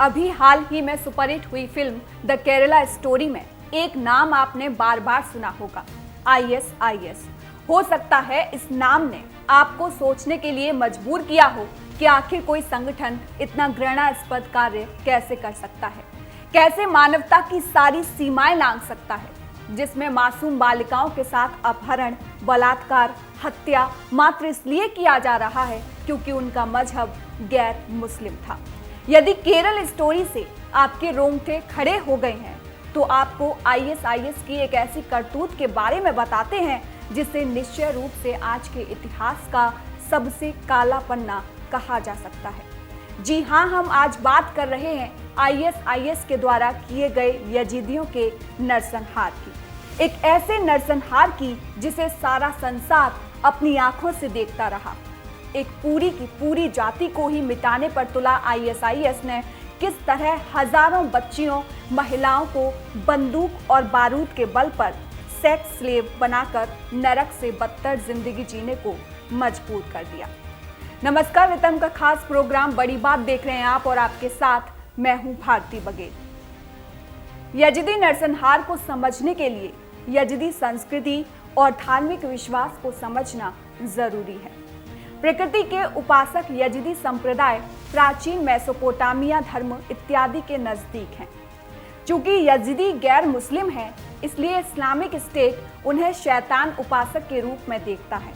अभी हाल ही में सुपरहिट हुई फिल्म द केरला स्टोरी में एक नाम आपने बार बार सुना होगा, ISIS। हो सकता है इस नाम ने आपको सोचने के लिए मजबूर किया हो कि आखिर कोई संगठन इतना घृणास्पद कार्य कैसे कर सकता है, कैसे मानवता की सारी सीमाएं लांघ सकता है, जिसमें मासूम बालिकाओं के साथ अपहरण, बलात्कार, हत्या मात्र इसलिए किया जा रहा है क्योंकि उनका मजहब गैर मुस्लिम था। यदि केरल स्टोरी से आपके रोंगटे खड़े हो गए हैं तो आपको ISIS की एक ऐसी करतूत के बारे में बताते हैं जिसे निश्चय रूप से आज के इतिहास का सबसे काला पन्ना कहा जा सकता है। जी हाँ, हम आज बात कर रहे हैं ISIS के द्वारा किए गए यजीदियों के नरसंहार की, एक ऐसे नरसंहार की जिसे सारा संसार अपनी आंखों से देखता रहा। एक पूरी की पूरी जाति को ही मिटाने पर तुला ISIS ने किस तरह हजारों बच्चियों, महिलाओं को बंदूक और बारूद के बल पर सेक्स स्लेव बनाकर नरक से बदतर जिंदगी जीने को मजबूर कर दिया। नमस्कार, रितम का खास प्रोग्राम बड़ी बात देख रहे हैं आप और आपके साथ मैं हूं भारती बघेल। यजीदी नरसंहार को समझने के लिए यजीदी संस्कृति और धार्मिक विश्वास को समझना जरूरी है। प्रकृति के उपासक यजीदी संप्रदाय प्राचीन मेसोपोटामिया धर्म इत्यादि के नजदीक हैं। चूंकि यजीदी गैर मुस्लिम हैं, इसलिए इस्लामिक स्टेट उन्हें शैतान उपासक के रूप में देखता है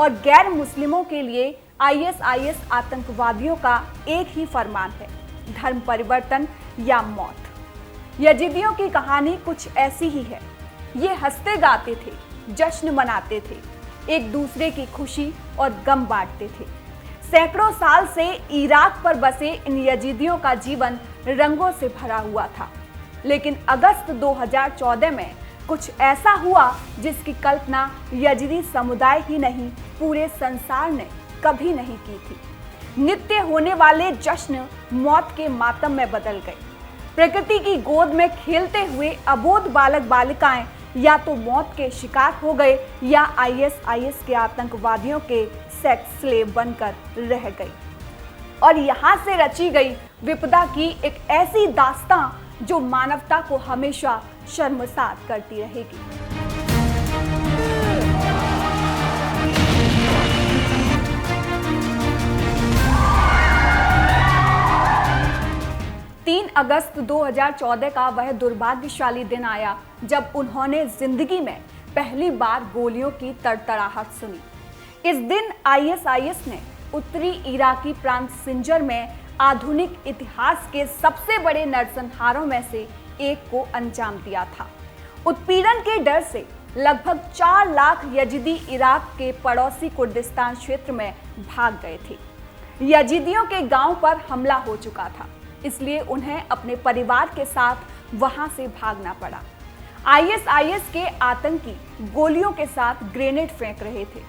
और गैर मुस्लिमों के लिए ISIS आतंकवादियों का एक ही फरमान है, धर्म परिवर्तन या मौत। यजीदियों की कहानी कुछ ऐसी ही है। ये हंसते गाते थे, जश्न मनाते थे, एक दूसरे की खुशी और गम बांटते थे। सैकड़ों साल से इराक पर बसे इन यजीदियों का जीवन रंगों से भरा हुआ था, लेकिन अगस्त 2014 में कुछ ऐसा हुआ जिसकी कल्पना यजीदी समुदाय ही नहीं, पूरे संसार ने कभी नहीं की थी। नित्य होने वाले जश्न मौत के मातम में बदल गए। प्रकृति की गोद में खेलते हुए अबोध बालक बालिकाएं या तो मौत के शिकार हो गए या ISIS के आतंकवादियों के सेक्स स्लेव बनकर रह गई। और यहाँ से रची गई विपदा की एक ऐसी दास्तां जो मानवता को हमेशा शर्मसार करती रहेगी। अगस्त 2014 का वह दुर्भाग्यशाली दिन आया जब उन्होंने जिंदगी में पहली बार गोलियों की तड़तड़ाहट सुनी। इस दिन ISIS ने उत्तरी इराकी प्रांत सिंजर में आधुनिक इतिहास के सबसे बड़े नरसंहारों में से एक को अंजाम दिया था। उत्पीड़न के डर से लगभग 4 लाख यजीदी इराक के पड़ोसी कुर्दिस्तान क्षेत्र में भाग गए थे। यजीदियों के गांव पर हमला हो चुका था, इसलिए उन्हें अपने परिवार के साथ वहां से भागना पड़ा। ISIS के आतंकी गोलियों के साथ ग्रेनेड फेंक रहे थे।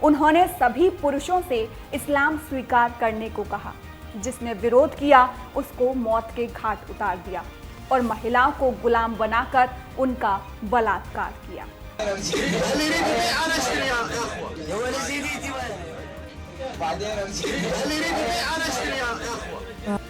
उन्होंने सभी पुरुषों से इस्लाम स्वीकार करने को कहा। जिसने विरोध किया उसको मौत के घाट उतार दिया और महिलाओं को गुलाम बनाकर उनका बलात्कार किया।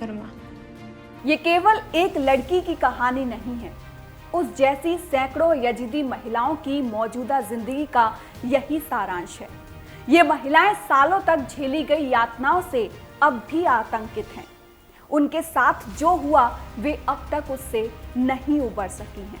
करवा। ये केवल एक लड़की की कहानी नहीं है, उस जैसी सैकड़ों यजीदी महिलाओं की मौजूदा जिंदगी का यही सारांश है। ये महिलाएं सालों तक झेली गई यातनाओं से अब भी आतंकित हैं। उनके साथ जो हुआ वे अब तक उससे नहीं उबर सकी हैं।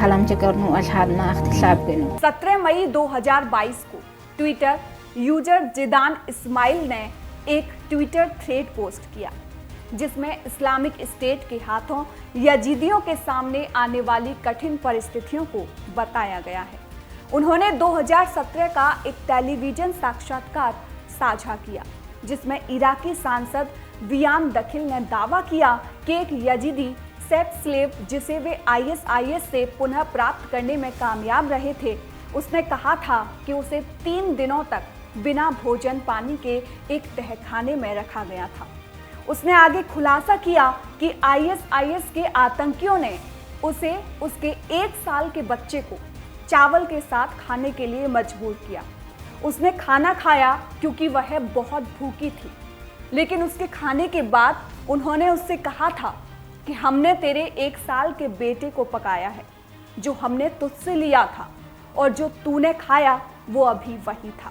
कलम करनू अजहार ना अख्तिसाब करूं। 17 मई 2022 को ट्विटर यूजर जिदान इस्माइल ने एक ट्विटर थ्रेड पोस्ट किया जिसमें इस्लामिक स्टेट के हाथों यजीदियों के सामने आने वाली कठिन परिस्थितियों को बताया गया है। उन्होंने 2017 का एक टेलीविजन साक्षात्कार साझा किया जिसमें इराकी सांसद वियाम दखिल ने दावा किया कि एक यजीदी सेक्स स्लेव जिसे वे ISIS से पुनः प्राप्त करने में कामयाब रहे थे, उसने कहा था कि उसे 3 दिनों तक बिना भोजन पानी के एक तहखाने में रखा गया था। उसने आगे खुलासा किया कि ISIS के आतंकियों ने उसे उसके 1 साल के बच्चे को चावल के साथ खाने के लिए मजबूर किया। उसने खाना खाया क्योंकि वह बहुत भूखी थी, लेकिन उसके खाने के बाद उन्होंने उससे कहा था कि हमने तेरे 1 साल के बेटे को पकाया है जो हमने तुझसे लिया था और जो तूने खाया वो अभी वही था।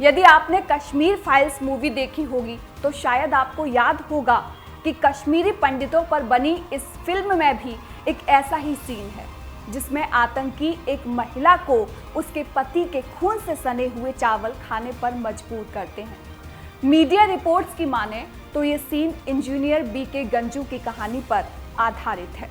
यदि आपने कश्मीर फाइल्स मूवी देखी होगी तो शायद आपको याद होगा कि कश्मीरी पंडितों पर बनी इस फिल्म में भी एक ऐसा ही सीन है जिसमें आतंकी एक महिला को उसके पति के खून से सने हुए चावल खाने पर मजबूर करते हैं। मीडिया रिपोर्ट्स की माने तो ये सीन इंजीनियर BK गंजू की कहानी पर आधारित है।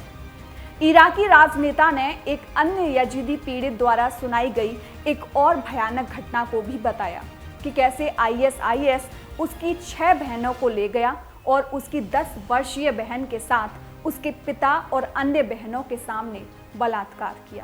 इराकी राजनेता ने एक अन्य यजीदी पीड़ित द्वारा सुनाई गई एक और भयानक घटना को भी बताया कि कैसे ISIS उसकी 6 बहनों को ले गया और उसकी 10 वर्षीय बहन के साथ उसके पिता और अन्य बहनों के सामने बलात्कार किया।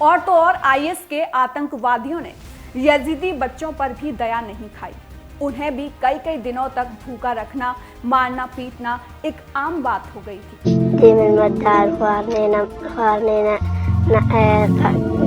और तो और IS के आतंकवादियों ने यजीदी बच्चों पर भी दया नहीं खाई। उन्हें भी कई दिनों तक भूखा रखना, मारना पीटना एक आम बात हो गई थी।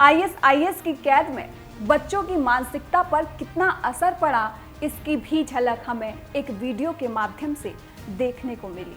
आईएसआईएस की कैद में बच्चों की मानसिकता पर कितना असर पड़ा, इसकी भी झलक हमें एक वीडियो के माध्यम से देखने को मिली।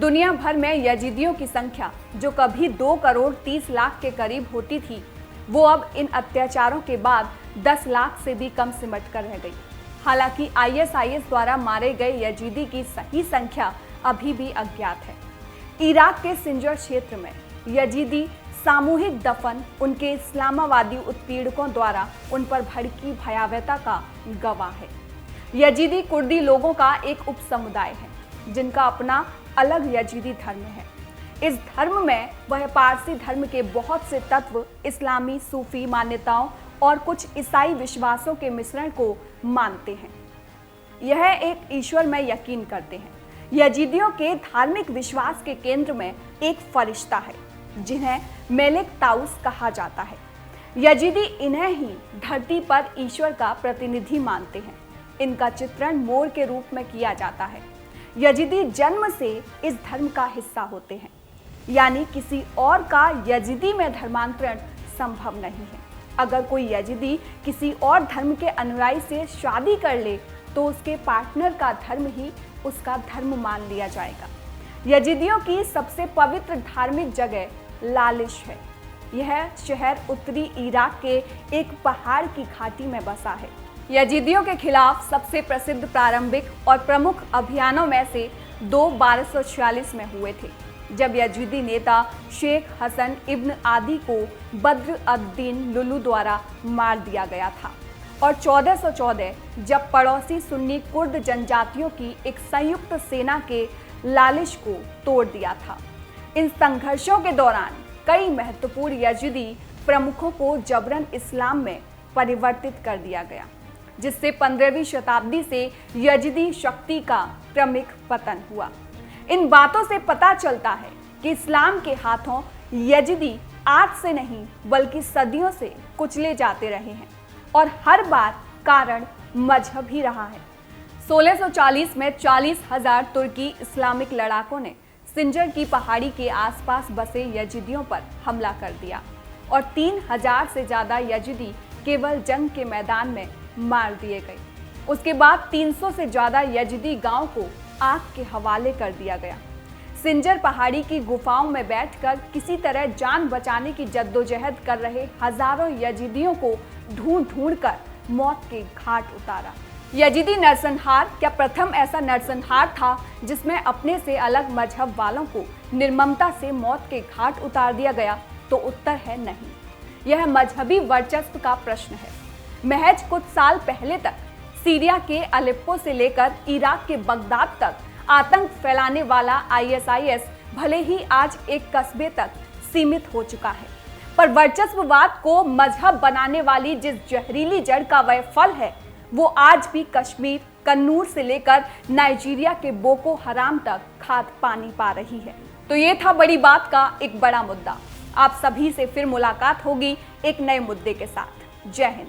दुनिया भर में यजीदियों की संख्या जो कभी 2 करोड़ 30 लाख के करीब होती थी, वो अब इन अत्याचारों के बाद 10 लाख से भी कम सिमट कर रह गई। हालांकि आईएसआईएस द्वारा मारे गए यजीदी की सही संख्या अभी भी अज्ञात है। इराक के सिंजर क्षेत्र में यजीदी सामूहिक दफन उनके इस्लामावादी उत्पीड़कों द्वारा उन पर भड़की भयावहता का गवाह है। यजीदी कुर्दी लोगों का एक उप समुदाय है जिनका अपना अलग यजीदी धर्म है। इस धर्म में वह पारसी धर्म के बहुत से तत्व इस्लामी सूफी मान्यताओं और कुछ ईसाई विश्वासों के मिश्रण को मानते हैं। यह एक ईश्वर में यकीन करते हैं। यजीदियों के धार्मिक विश्वास के केंद्र में एक फरिश्ता है जिन्हें मेलिक ताउस कहा जाता है। यजीदी इन्हें ही धरती पर ईश्वर का प्रतिनिधि मानते हैं। इनका चित्रण मोर के रूप में किया जाता है। यजीदी जन्म से इस धर्म का हिस्सा होते हैं, यानी किसी और का यजीदी में धर्मांतरण संभव नहीं है। अगर कोई यजीदी किसी और धर्म के अनुयायी से शादी कर ले तो उसके पार्टनर का धर्म ही उसका धर्म मान लिया जाएगा। यजीदियों की सबसे पवित्र धार्मिक जगह लालिश है। यह शहर उत्तरी इराक के एक पहाड़ की घाटी में बसा है। यजीदियों के खिलाफ सबसे प्रसिद्ध प्रारंभिक और प्रमुख अभियानों में से 2 1246 में हुए थे, जब यजीदी नेता शेख हसन इब्न आदी को बद्र अद-दीन लुलू द्वारा मार दिया गया था, और 1414 जब पड़ोसी सुन्नी कुर्द जनजातियों की एक संयुक्त सेना के लालिश को तोड़ दिया था। इन संघर्षों के दौरान कई महत्वपूर्ण यजीदी प्रमुखों को जबरन इस्लाम में परिवर्तित कर दिया गया, जिससे 15वीं शताब्दी से यजीदी शक्ति का क्रमिक पतन हुआ। इन बातों से पता चलता है कि इस्लाम के हाथों यजीदी आज से नहीं बल्कि सदियों से कुचले जाते रहे हैं, और हर बार कारण मजहब ही रहा है। 1640 में 40,000 तुर्की इस्लामिक लड़ाकों ने सिंजर की पहाड़ी के आसपास बसे यजीदियों पर हमला कर दिया, और 3000 से ज़्यादा यजीदी केवल जंग के मैदान में मार दिए गए। उसके बाद 300 से ज़्यादा यजीदी गांव को आग के हवाले कर दिया गया। सिंजर पहाड़ी की गुफाओं में बैठकर किसी तरह जान बचाने की जद्दोजहद कर रहे हजारों यजीदियों को ढूंढ ढूंढ कर मौत के घाट उतारा। यजीदी नरसंहार क्या प्रथम ऐसा नरसंहार था जिसमें अपने से अलग मजहब वालों को निर्ममता से मौत के घाट उतार दिया गया? तो उत्तर है नहीं। यह मजहबी वर्चस्व का प्रश्न है। महज कुछ साल पहले तक सीरिया के अलेप्पो से लेकर इराक के बगदाद तक आतंक फैलाने वाला आईएसआईएस भले ही आज एक कस्बे तक सीमित हो चुका है, पर वर्चस्ववाद को मजहब बनाने वाली जिस जहरीली जड़ का वह फल है, वो आज भी कश्मीर, कन्नूर से लेकर नाइजीरिया के बोको हराम तक खाद पानी पा रही है। तो ये था बड़ी बात का एक बड़ा मुद्दा। आप सभी से फिर मुलाकात होगी एक नए मुद्दे के साथ। जय हिंद।